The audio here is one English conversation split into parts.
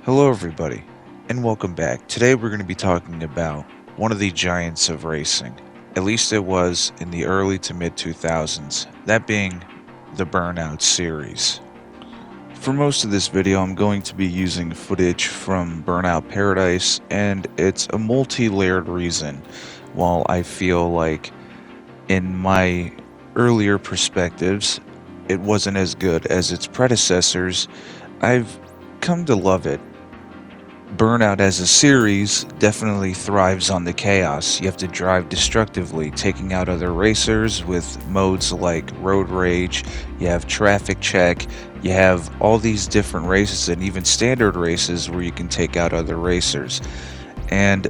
Hello, everybody, and welcome back. Today, we're going to be talking about one of the giants of racing. At least it was in the early to mid 2000s, that being the Burnout series. For most of this video, I'm going to be using footage from Burnout Paradise, and it's a multi layered reason. While I feel like in my earlier perspectives, it wasn't as good as its predecessors, I've come to love it. Burnout as a series definitely thrives on the chaos. You have to drive destructively, taking out other racers with modes like road rage, you have traffic check, you have all these different races and even standard races where you can take out other racers. And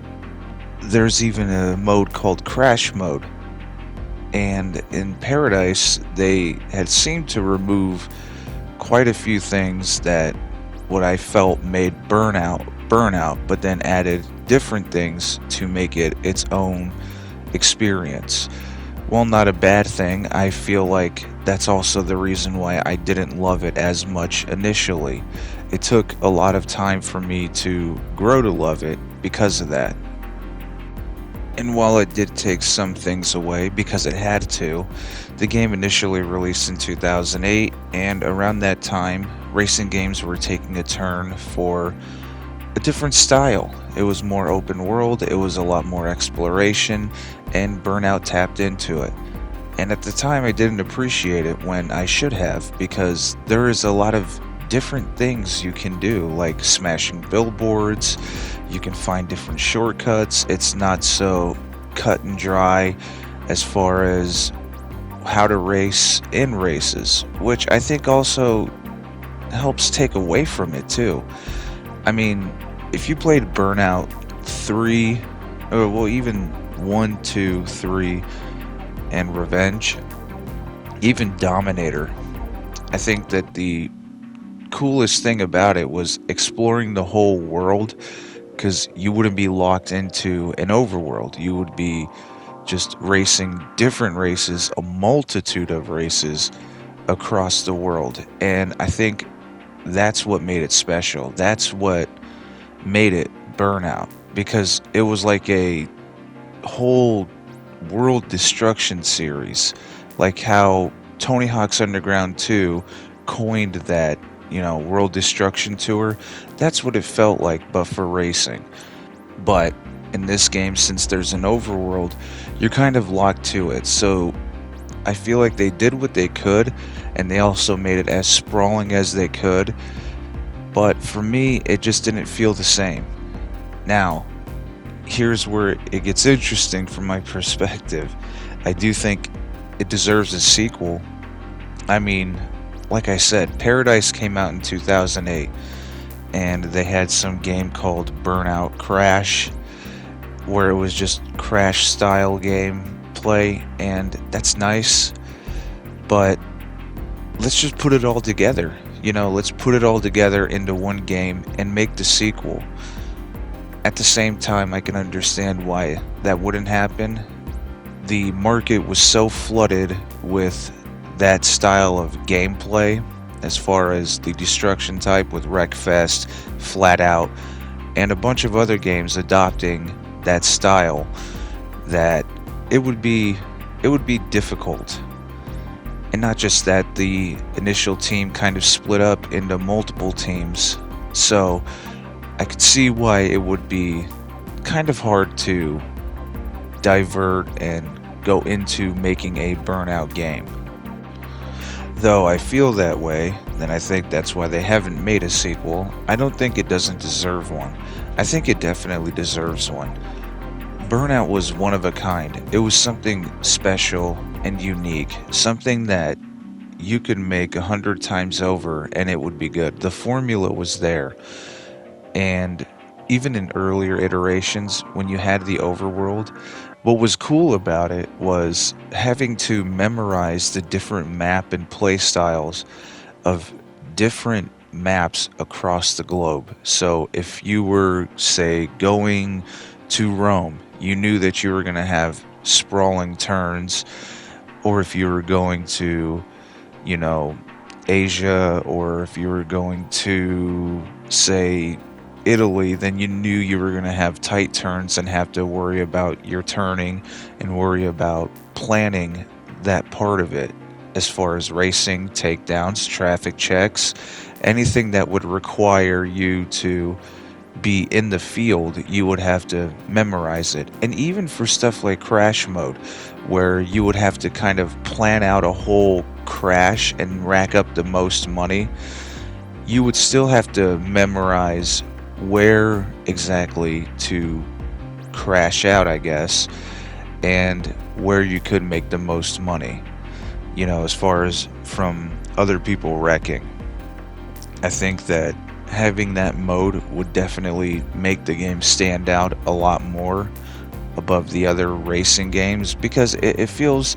there's even a mode called crash mode. And in Paradise, they had seemed to remove quite a few things that what I felt made burnout, but then added different things to make it its own experience. While not a bad thing, I feel like that's also the reason why I didn't love it as much initially. It took a lot of time for me to grow to love it because of that. And while it did take some things away because it had to, the game initially released in 2008, and around that time, racing games were taking a turn for a different style. It was more open world, it was a lot more exploration, and Burnout tapped into it. And at the time, I didn't appreciate it when I should have, because there is a lot of different things you can do, like smashing billboards. You can find different shortcuts. It's not so cut and dry as far as how to race in races, which I think also helps take away from it too. I mean, if you played Burnout 3, or well, even 1, 2, 3, and Revenge, even Dominator, I think that the coolest thing about it was exploring the whole world, because you wouldn't be locked into an overworld. You would be just racing different races, a multitude of races across the world. And I think that's what made it special. That's what made it Burnout, because it was like a whole world destruction series, like how Tony Hawk's Underground 2 coined that, world destruction tour. That's what it felt like, but for racing. But in this game, since there's an overworld, you're kind of locked to it. So I feel like they did what they could, and they also made it as sprawling as they could. But for me, it just didn't feel the same. Now, here's where it gets interesting from my perspective. I do think it deserves a sequel. I mean, like I said, Paradise came out in 2008, and they had some game called Burnout Crash, where it was just Crash style gameplay, and that's nice, but let's just put it all together. Let's put it all together into one game and make the sequel. At the same time, I can understand why that wouldn't happen. The market was so flooded with that style of gameplay, as far as the destruction type with Wreckfest, Flat Out, and a bunch of other games adopting that style, that it would be difficult. And not just that, the initial team kind of split up into multiple teams, so I could see why it would be kind of hard to divert and go into making a Burnout game. Though I feel that way, then I think that's why they haven't made a sequel. I don't think it doesn't deserve one. I think it definitely deserves one. Burnout was one of a kind. It was something special and unique, something that you could make 100 times over and it would be good. The formula was there. And even in earlier iterations, when you had the overworld, what was cool about it was having to memorize the different map and play styles of different maps across the globe. So if you were, say, going to Rome, you knew that you were going to have sprawling turns, or if you were going to, Asia, or if you were going to, say, Italy, then you knew you were going to have tight turns and have to worry about your turning and worry about planning that part of it as far as racing, takedowns, traffic checks, anything that would require you to be in the field, you would have to memorize it. And even for stuff like crash mode, where you would have to kind of plan out a whole crash and rack up the most money, you would still have to memorize where exactly to crash out, I guess, and where you could make the most money, as far as from other people wrecking. I think that having that mode would definitely make the game stand out a lot more above the other racing games because it feels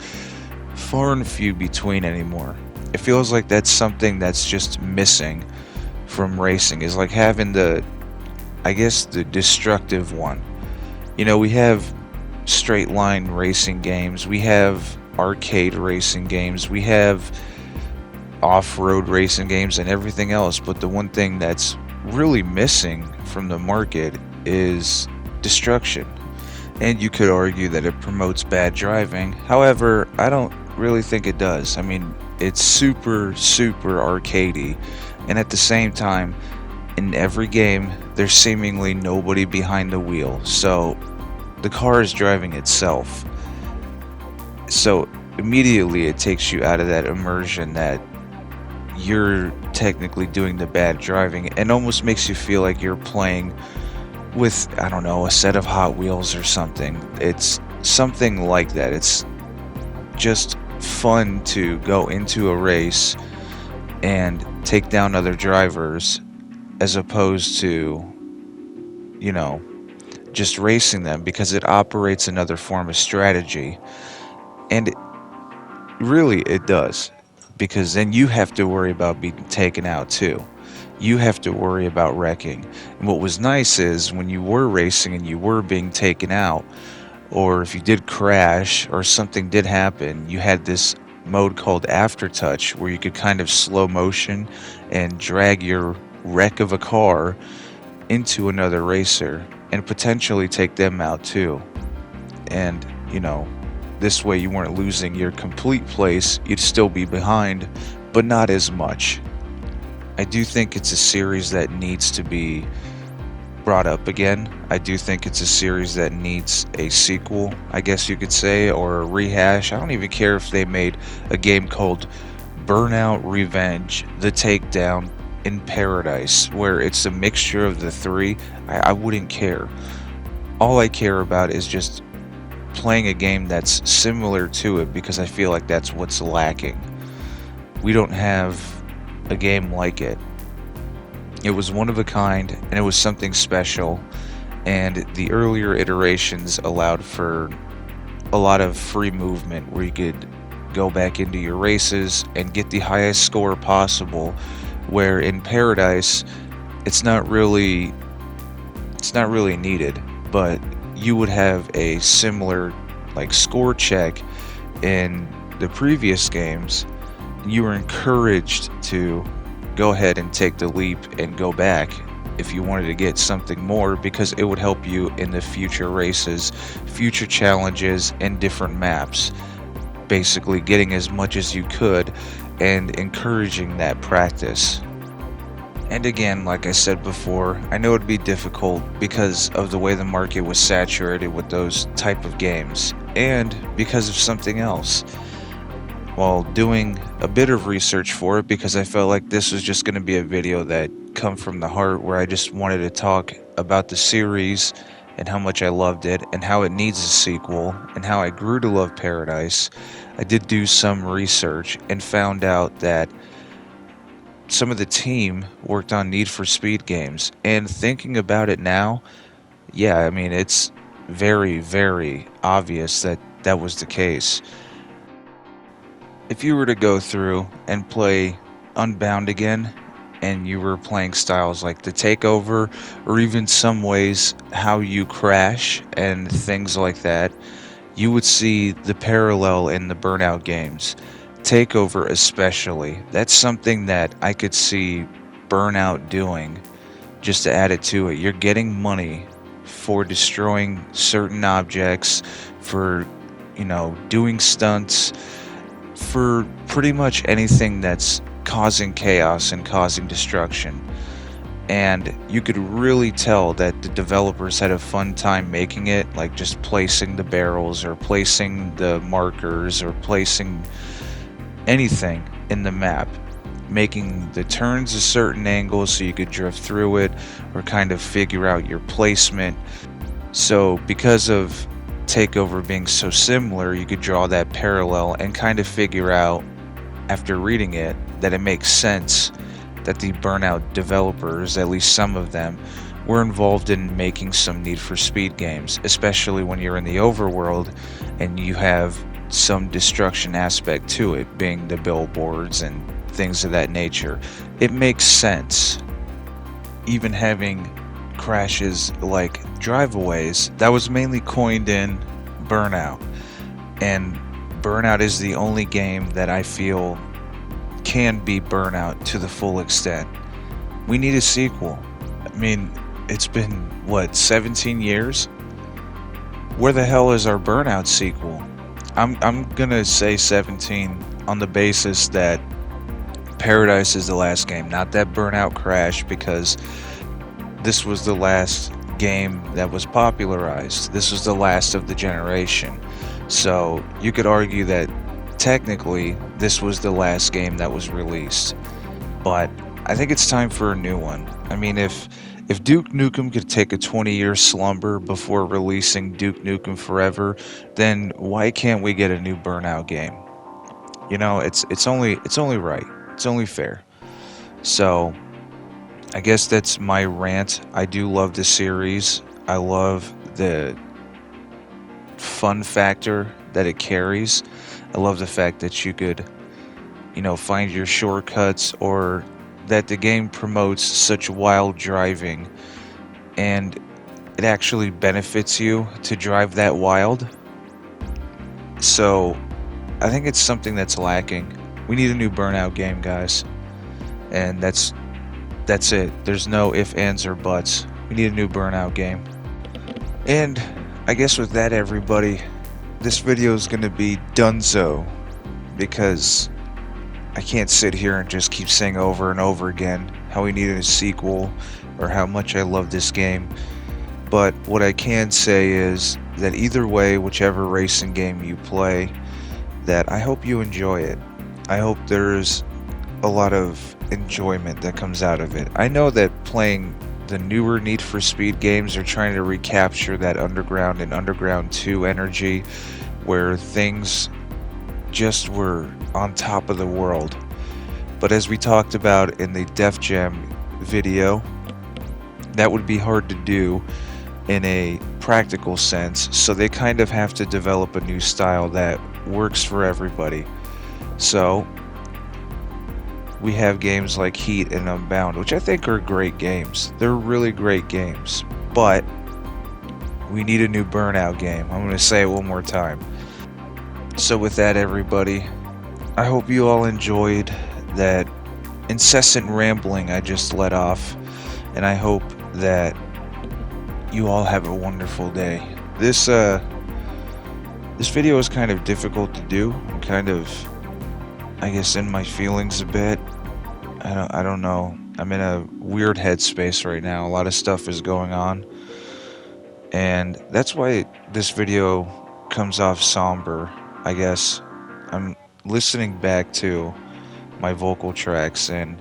far and few between anymore. It feels like that's something that's just missing from racing, is like having I guess, the destructive one. We have straight line racing games, we have arcade racing games, we have off-road racing games and everything else, but the one thing that's really missing from the market is destruction. And you could argue that it promotes bad driving. However, I don't really think it does. I mean, it's super arcadey, and at the same time, in every game, there's seemingly nobody behind the wheel, so the car is driving itself. So immediately it takes you out of that immersion that you're technically doing the bad driving, and almost makes you feel like you're playing with, I don't know, a set of Hot Wheels or something. It's something like that. It's just fun to go into a race and take down other drivers as opposed to, just racing them, because it operates another form of strategy. And really, it does. Because then you have to worry about being taken out too. You have to worry about wrecking. And what was nice is when you were racing and you were being taken out, or if you did crash or something did happen, you had this mode called Aftertouch where you could kind of slow motion and drag your wreck of a car into another racer and potentially take them out too. And, this way you weren't losing your complete place, you'd still be behind, but not as much. I do think it's a series that needs to be brought up again. I do think it's a series that needs a sequel, I guess you could say, or a rehash. I don't even care if they made a game called Burnout Revenge, The Takedown in Paradise, where it's a mixture of the three. I wouldn't care. All I care about is just playing a game that's similar to it, because I feel like that's what's lacking. We don't have a game like it. It was one of a kind, and it was something special, and the earlier iterations allowed for a lot of free movement where you could go back into your races and get the highest score possible, where in Paradise it's not really needed, but you would have a similar score check in the previous games. You were encouraged to go ahead and take the leap and go back if you wanted to get something more, because it would help you in the future races, future challenges, and different maps. Basically getting as much as you could and encouraging that practice. And again, like I said before, I know it'd be difficult because of the way the market was saturated with those type of games, and because of something else. While doing a bit of research for it, because I felt like this was just going to be a video that come from the heart, where I just wanted to talk about the series and how much I loved it and how it needs a sequel and how I grew to love Paradise. I did do some research and found out that some of the team worked on Need for Speed games, and thinking about it now, yeah, I mean, it's very obvious that that was the case. If you were to go through and play Unbound again, and you were playing styles like the Takeover, or even some ways how you crash and things like that, you would see the parallel in the Burnout games. Takeover especially, that's something that I could see Burnout doing just to add it to it, you're getting money for destroying certain objects, for, doing stunts, for pretty much anything that's causing chaos and causing destruction. And you could really tell that the developers had a fun time making it, like just placing the barrels or placing the markers or placing anything in the map, making the turns a certain angle so you could drift through it or kind of figure out your placement. So because of Takeover being so similar, you could draw that parallel and kind of figure out after reading it that it makes sense that the Burnout developers, at least some of them, were involved in making some Need for Speed games, especially when you're in the overworld and you have some destruction aspect to it, being the billboards and things of that nature. It makes sense. Even having crashes like driveaways, that was mainly coined in Burnout. And Burnout is the only game that I feel can be Burnout to the full extent. We need a sequel. I mean, it's been, 17 years? Where the hell is our Burnout sequel? I'm gonna say 17 on the basis that Paradise is the last game, not that Burnout crash, because this was the last game that was popularized. This was the last of the generation. So you could argue that technically this was the last game that was released. But I think it's time for a new one. I mean, if Duke Nukem could take a 20-year slumber before releasing Duke Nukem Forever, then why can't we get a new Burnout game? It's only right. It's only fair. So, I guess that's my rant. I do love the series. I love the fun factor that it carries. I love the fact that you could, find your shortcuts, or that the game promotes such wild driving and it actually benefits you to drive that wild. So I think it's something that's lacking. We need a new Burnout game, guys. And that's it. There's no ifs, ands, or buts. We need a new Burnout game. And I guess with that, everybody, this video is going to be donezo, because I can't sit here and just keep saying over and over again how we needed a sequel or how much I love this game. But what I can say is that either way, whichever racing game you play, that I hope you enjoy it. I hope there's a lot of enjoyment that comes out of it. I know that playing the newer Need for Speed games are trying to recapture that Underground and Underground 2 energy, where things just were on top of the world. But as we talked about in the Def Jam video, that would be hard to do in a practical sense, so they kind of have to develop a new style that works for everybody. So we have games like Heat and Unbound, which I think are great games. They're really great games, but we need a new Burnout game. I'm going to say it one more time. So with that, everybody, I hope you all enjoyed that incessant rambling I just let off, and I hope that you all have a wonderful day. This video is kind of difficult to do. I'm kind of, I guess, in my feelings a bit. I don't know. I'm in a weird headspace right now. A lot of stuff is going on, and that's why this video comes off somber, I guess. I'm listening back to my vocal tracks, and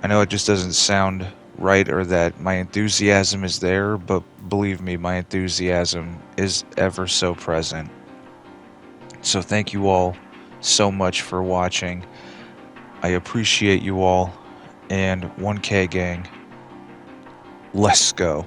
I know it just doesn't sound right, or that my enthusiasm is there, but believe me, my enthusiasm is ever so present. So thank you all so much for watching. I appreciate you all, and 1K gang, let's go.